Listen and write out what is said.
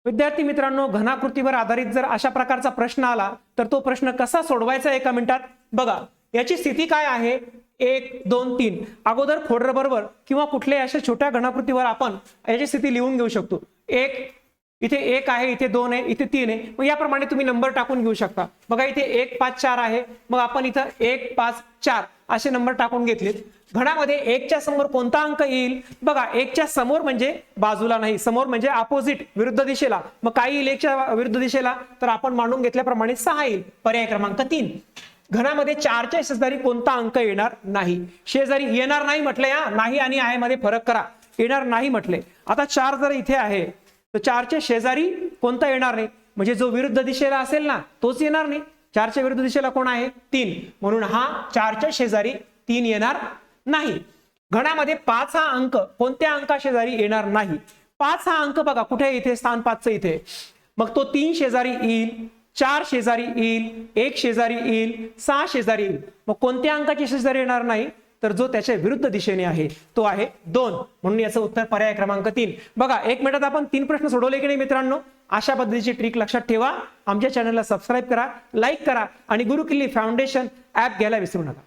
विद्यार्थी मित्रांनो, घनाकृतीवर आधारित जर अशा प्रकारचा प्रश्न आला तर तो प्रश्न कसा सोडवायचा एका मिनिटात बघा. याची स्थिती काय आहे, 1 2 3. अगोदर फोल्डर बरोबर किंवा कुठल्याही अशा छोट्या घनाकृतीवर आपण याची स्थिती लिहून घेऊ शकतो. इथे 1 आहे, इथे 2 आहे, इथे 3 आहे. मग याप्रमाणे तुम्ही नंबर टाकून घेऊ शकता. बघा इथे 1 5 4 आहे, मग आपण इथं 1 5 4 असे नंबर टाकून घेतलेत. घनामध्ये 1 च्या समोर कोणता अंक येईल, बघा 1 च्या समोर म्हणजे बाजूला नाही, समोर म्हणजे अपोजिट, विरुद्ध दिशेला. मग काय येईल 1 च्या विरुद्ध दिशेला, तर आपण मांडून घेतल्याप्रमाणे 6 येईल. पर्याय क्रमांक 3. घनामध्ये 4 च्या शेजारी कोणता अंक येणार नाही. शेजारी येणार नाही म्हटलंय, हा नाही आणि आहे मध्ये फरक करा. येणार नाही म्हटले. आता 4 जर इथे आहे तर 4 च्या शेजारी कोणता येणार नाही, म्हणजे जो विरुद्ध दिशेला असेल ना तोच येणार नाही. 4 च्या विरुद्ध दिशेला कोण आहे, 3. म्हणून हा 4 च्या शेजारी 3 येणार नाही. घनामध्ये 5 हा अंक कोणत्या अंका शेजारी येणार नाही. 5 हा अंक बघा कुठे, इथे स्थान 5चं इथे. मग तो 3 शेजारी येईल, 4 शेजारी येईल, 1 शेजारी येईल, 6 शेजारी येईल. मग कोणत्या अंकाची शेजारी येणार नाही, तर जो त्याच्या विरुद्ध दिशेने आहे तो आहे 2. म्हणून याचं उत्तर पर्याय क्रमांक 3. बघा 1 मिनिटात आपण 3 प्रश्न सोडवले की नाही मित्रांनो. अशा पद्धतीची ट्रिक लक्षात ठेवा. आमच्या चॅनलला सबस्क्राईब करा, लाईक करा आणि गुरुकिल्ली फाउंडेशन ऍप घ्यायला विसरू नका.